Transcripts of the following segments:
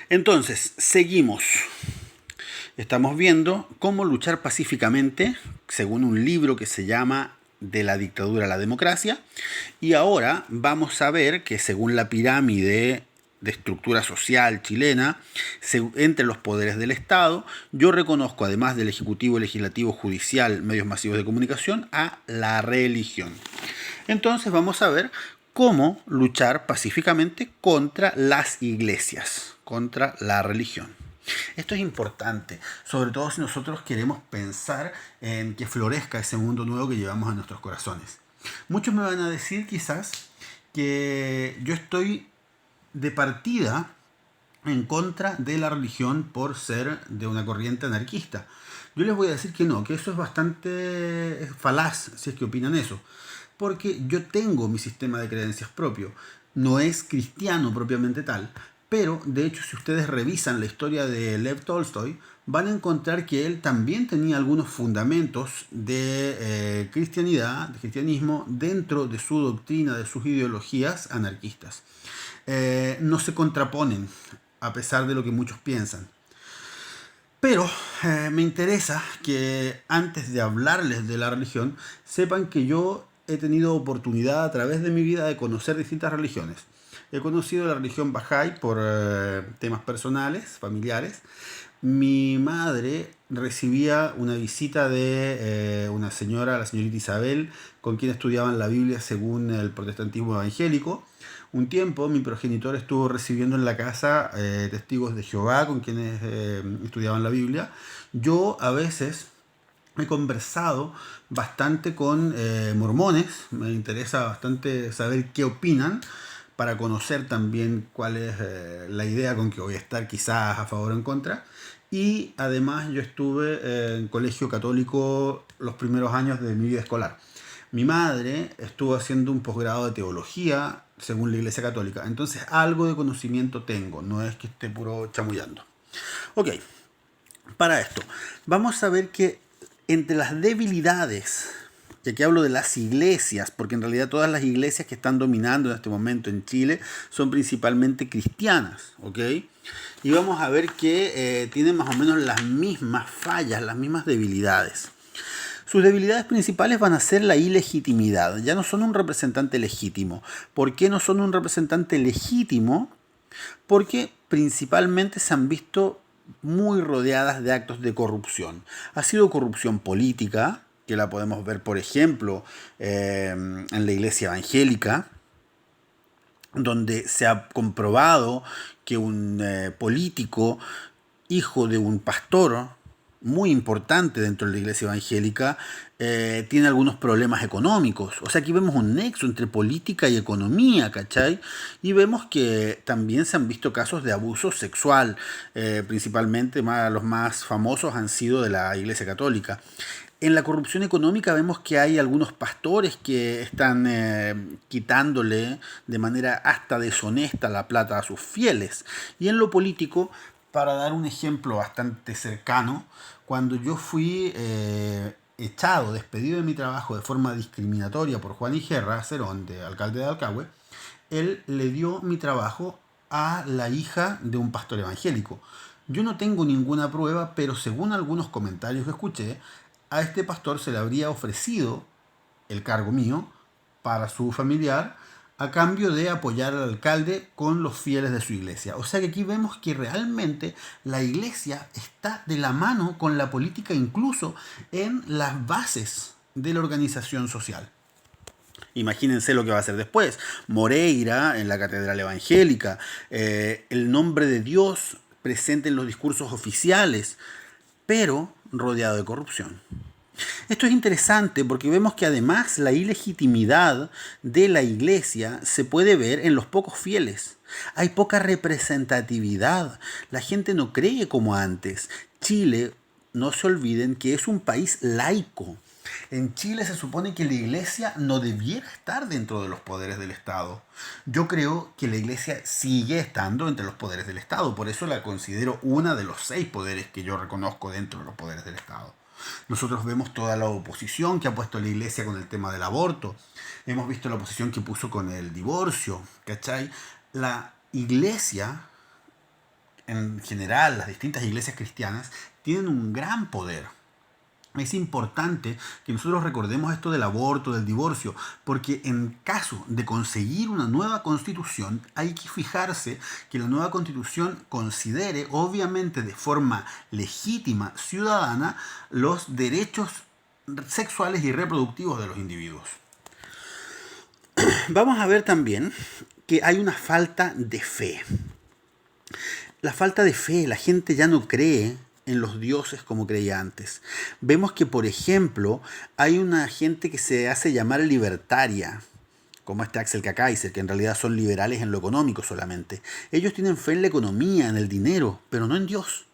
Entonces, seguimos. Estamos viendo cómo luchar pacíficamente, según un libro que se llama De la dictadura a la democracia. Y ahora vamos a ver que según la pirámide de estructura social chilena, entre los poderes del Estado, yo reconozco, además del Ejecutivo, Legislativo, Judicial, medios masivos de comunicación, a la religión. Entonces vamos a ver cómo luchar pacíficamente contra las iglesias, contra la religión. Esto es importante, sobre todo si nosotros queremos pensar en que florezca ese mundo nuevo que llevamos a nuestros corazones. Muchos me van a decir quizás que yo estoy de partida en contra de la religión por ser de una corriente anarquista. Yo les voy a decir que no, que eso es bastante falaz si es que opinan eso. Porque yo tengo mi sistema de creencias propio. No es cristiano propiamente tal, pero de hecho si ustedes revisan la historia de Lev Tolstoy, van a encontrar que él también tenía algunos fundamentos de cristianidad, de cristianismo, dentro de su doctrina, de sus ideologías anarquistas. No se contraponen, a pesar de lo que muchos piensan. Pero me interesa que antes de hablarles de la religión, sepan que yo he tenido oportunidad a través de mi vida de conocer distintas religiones. He conocido la religión Bahá'í por temas personales, familiares. Mi madre recibía una visita de una señora, la señorita Isabel, con quien estudiaban la Biblia según el protestantismo evangélico. Un tiempo mi progenitor estuvo recibiendo en la casa testigos de Jehová con quienes estudiaban la Biblia. Yo a veces he conversado bastante con mormones, me interesa bastante saber qué opinan para conocer también cuál es la idea con que voy a estar quizás a favor o en contra. Y además yo estuve en colegio católico los primeros años de mi vida escolar. Mi madre estuvo haciendo un posgrado de teología según la Iglesia Católica, entonces algo de conocimiento tengo, no es que esté puro chamullando. Ok, para esto, vamos a ver que entre las debilidades, y aquí hablo de las iglesias, porque en realidad todas las iglesias que están dominando en este momento en Chile son principalmente cristianas, ¿ok? Y vamos a ver que tienen más o menos las mismas fallas, las mismas debilidades. Sus debilidades principales van a ser la ilegitimidad. Ya no son un representante legítimo. ¿Por qué no son un representante legítimo? Porque principalmente se han visto muy rodeadas de actos de corrupción. Ha sido corrupción política, que la podemos ver, por ejemplo, en la iglesia evangélica, donde se ha comprobado que un político, hijo de un pastor muy importante dentro de la iglesia evangélica, tiene algunos problemas económicos. O sea, aquí vemos un nexo entre política y economía, ¿cachai? Y vemos que también se han visto casos de abuso sexual, principalmente los más famosos han sido de la iglesia católica. En la corrupción económica vemos que hay algunos pastores que están quitándole de manera hasta deshonesta la plata a sus fieles. Y en lo político, para dar un ejemplo bastante cercano, cuando yo fui echado, despedido de mi trabajo de forma discriminatoria por Juan Igerra, Cerón, de alcalde de Alcagüe, él le dio mi trabajo a la hija de un pastor evangélico. Yo no tengo ninguna prueba, pero según algunos comentarios que escuché, a este pastor se le habría ofrecido el cargo mío para su familiar a cambio de apoyar al alcalde con los fieles de su iglesia. O sea que aquí vemos que realmente la iglesia está de la mano con la política incluso en las bases de la organización social. Imagínense lo que va a hacer después. Moreira en la Catedral Evangélica, el nombre de Dios presente en los discursos oficiales, pero rodeado de corrupción. Esto es interesante porque vemos que además la ilegitimidad de la iglesia se puede ver en los pocos fieles. Hay poca representatividad. La gente no cree como antes. Chile, no se olviden que es un país laico. En Chile se supone que la iglesia no debiera estar dentro de los poderes del Estado. Yo creo que la iglesia sigue estando entre los poderes del Estado. Por eso la considero una de los 6 poderes que yo reconozco dentro de los poderes del Estado. Nosotros vemos toda la oposición que ha puesto la iglesia con el tema del aborto. Hemos visto la oposición que puso con el divorcio, ¿cachai? La iglesia en general las distintas iglesias cristianas tienen un gran poder. Es importante que nosotros recordemos esto del aborto, del divorcio, porque en caso de conseguir una nueva constitución, hay que fijarse que la nueva constitución considere, obviamente de forma legítima, ciudadana, los derechos sexuales y reproductivos de los individuos. Vamos a ver también que hay una falta de fe. La falta de fe, la gente ya no cree en los dioses como creía antes. Vemos que, por ejemplo, hay una gente que se hace llamar libertaria, como este Axel Kaiser, que en realidad son liberales en lo económico solamente. Ellos tienen fe en la economía, en el dinero, pero no en Dios.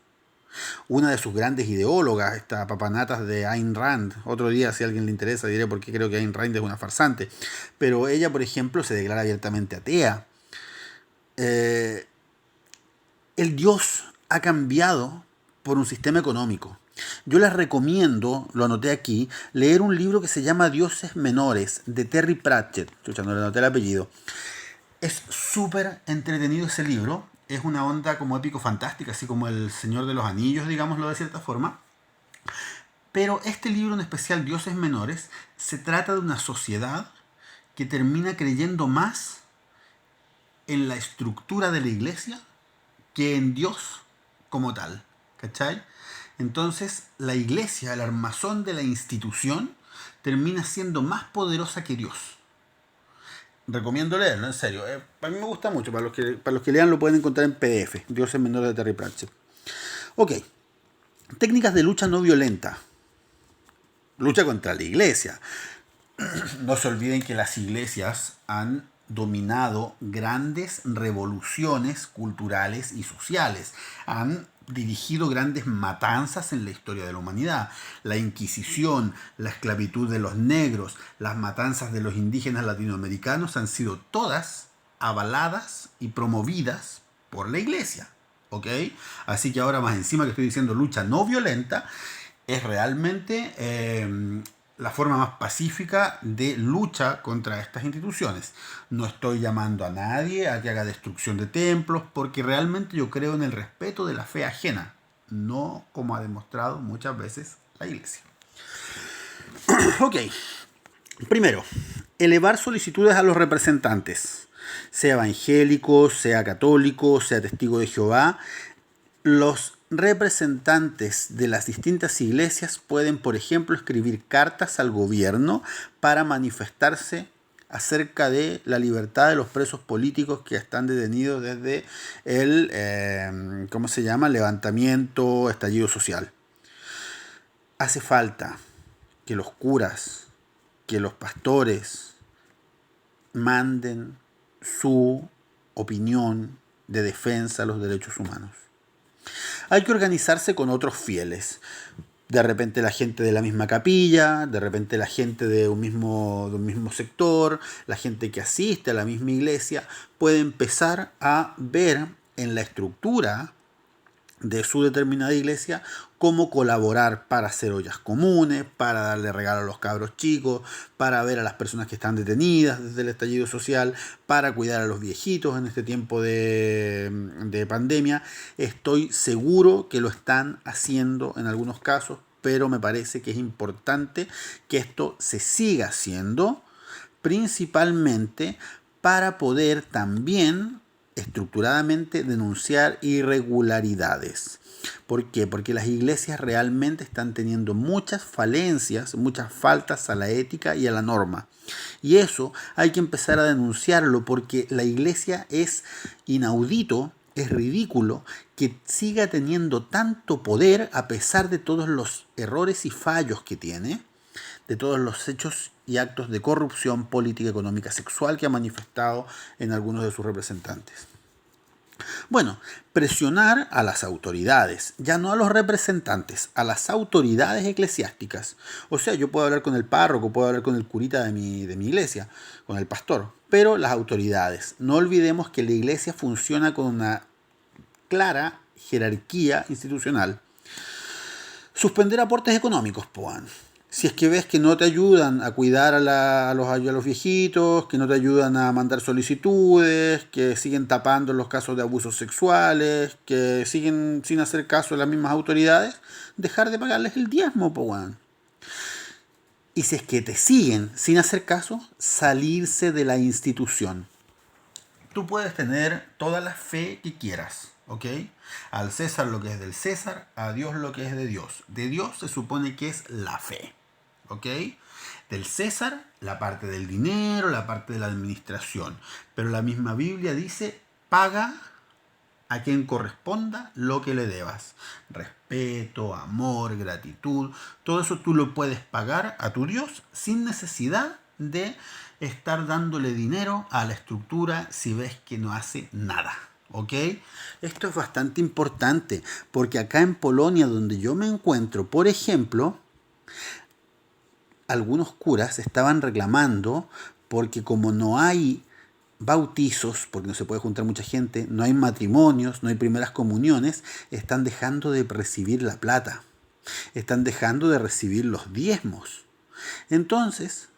Una de sus grandes ideólogas, esta papanatas de Ayn Rand, otro día si a alguien le interesa diré por qué creo que Ayn Rand es una farsante, pero ella, por ejemplo, se declara abiertamente atea. El Dios ha cambiado por un sistema económico. Yo les recomiendo, lo anoté aquí, leer un libro que se llama Dioses Menores, de Terry Pratchett. Chucha, no le anoté el apellido. Es súper entretenido ese libro. Es una onda como épico-fantástica, así como El Señor de los Anillos, digámoslo de cierta forma. Pero este libro en especial, Dioses Menores, se trata de una sociedad que termina creyendo más en la estructura de la iglesia que en Dios como tal. ¿Cachai? Entonces la iglesia, el armazón de la institución, termina siendo más poderosa que Dios. Recomiendo leerlo, en serio. A mí me gusta mucho. Para los que lean lo pueden encontrar en PDF. Dioses Menores de Terry Pratchett. Ok. Técnicas de lucha no violenta. Lucha contra la iglesia. No se olviden que las iglesias han dominado grandes revoluciones culturales y sociales. Han dirigido grandes matanzas en la historia de la humanidad. La Inquisición, la esclavitud de los negros, las matanzas de los indígenas latinoamericanos han sido todas avaladas y promovidas por la iglesia. ¿Ok? Así que ahora más encima que estoy diciendo lucha no violenta, es realmente la forma más pacífica de lucha contra estas instituciones. No estoy llamando a nadie a que haga destrucción de templos, porque realmente yo creo en el respeto de la fe ajena, no como ha demostrado muchas veces la iglesia. Ok, primero, elevar solicitudes a los representantes, sea evangélico, sea católico, sea testigo de Jehová. Los representantes de las distintas iglesias pueden, por ejemplo, escribir cartas al gobierno para manifestarse acerca de la libertad de los presos políticos que están detenidos desde el, ¿cómo se llama?, levantamiento, estallido social. Hace falta que los curas, que los pastores manden su opinión de defensa a los derechos humanos. Hay que organizarse con otros fieles. De repente la gente de la misma capilla, de repente la gente de un mismo sector, la gente que asiste a la misma iglesia, puede empezar a ver en la estructura de su determinada iglesia cómo colaborar para hacer ollas comunes, para darle regalo a los cabros chicos, para ver a las personas que están detenidas desde el estallido social, para cuidar a los viejitos en este tiempo de pandemia. Estoy seguro que lo están haciendo en algunos casos, pero me parece que es importante que esto se siga haciendo, principalmente para poder también estructuradamente denunciar irregularidades. ¿Por qué? Porque las iglesias realmente están teniendo muchas falencias, muchas faltas a la ética y a la norma. Y eso hay que empezar a denunciarlo, porque la iglesia es inaudito, es ridículo que siga teniendo tanto poder a pesar de todos los errores y fallos que tiene, de todos los hechos y actos de corrupción política, económica, sexual que ha manifestado en algunos de sus representantes. Bueno, presionar a las autoridades, ya no a los representantes, a las autoridades eclesiásticas. O sea, yo puedo hablar con el párroco, puedo hablar con el curita de mi iglesia, con el pastor, pero las autoridades. No olvidemos que la iglesia funciona con una clara jerarquía institucional. Suspender aportes económicos, Si es que ves que no te ayudan a cuidar a los viejitos, que no te ayudan a mandar solicitudes, que siguen tapando los casos de abusos sexuales, que siguen sin hacer caso de las mismas autoridades, dejar de pagarles el diezmo, po, weón. Y si es que te siguen sin hacer caso, salirse de la institución. Tú puedes tener toda la fe que quieras, ¿ok? Al César lo que es del César, a Dios lo que es de Dios. De Dios se supone que es la fe, ¿ok? Del César, la parte del dinero, la parte de la administración. Pero la misma Biblia dice, paga a quien corresponda lo que le debas. Respeto, amor, gratitud, todo eso tú lo puedes pagar a tu Dios sin necesidad de estar dándole dinero a la estructura si ves que no hace nada. ¿Ok? Esto es bastante importante porque acá en Polonia, donde yo me encuentro, por ejemplo, algunos curas estaban reclamando porque como no hay bautizos, porque no se puede juntar mucha gente, no hay matrimonios, no hay primeras comuniones, están dejando de recibir la plata, están dejando de recibir los diezmos. Entonces,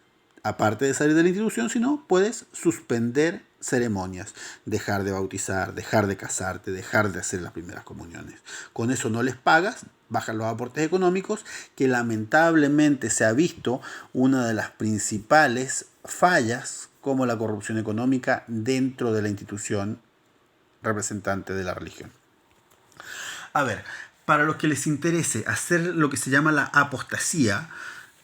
aparte de salir de la institución, si no, puedes suspender ceremonias, dejar de bautizar, dejar de casarte, dejar de hacer las primeras comuniones. Con eso no les pagas, bajan los aportes económicos, que lamentablemente se ha visto una de las principales fallas como la corrupción económica dentro de la institución representante de la religión. A ver, para los que les interese hacer lo que se llama la apostasía,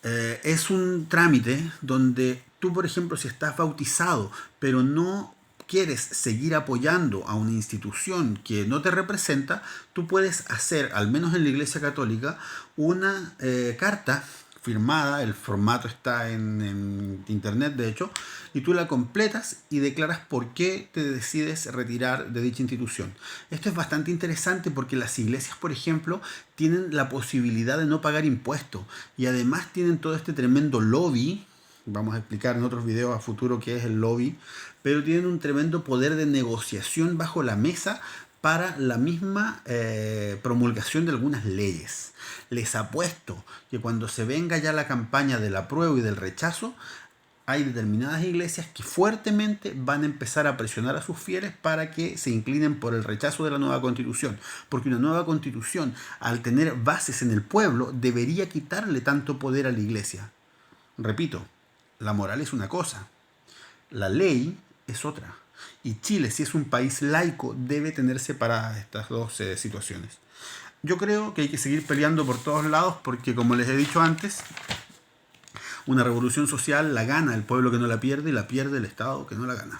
es un trámite donde tú, por ejemplo, si estás bautizado, pero no quieres seguir apoyando a una institución que no te representa, tú puedes hacer, al menos en la Iglesia Católica, una carta firmada, el formato está en internet de hecho, y tú la completas y declaras por qué te decides retirar de dicha institución. Esto es bastante interesante porque las iglesias, por ejemplo, tienen la posibilidad de no pagar impuestos y además tienen todo este tremendo lobby. Vamos a explicar en otros videos a futuro qué es el lobby, pero tienen un tremendo poder de negociación bajo la mesa para la misma promulgación de algunas leyes. Les apuesto que cuando se venga ya la campaña del apruebo y del rechazo, hay determinadas iglesias que fuertemente van a empezar a presionar a sus fieles para que se inclinen por el rechazo de la nueva constitución. Porque una nueva constitución, al tener bases en el pueblo, debería quitarle tanto poder a la iglesia. Repito, la moral es una cosa, la ley es otra. Y Chile, si es un país laico, debe tener separadas estas dos situaciones. Yo creo que hay que seguir peleando por todos lados porque, como les he dicho antes, una revolución social la gana el pueblo que no la pierde y la pierde el Estado que no la gana.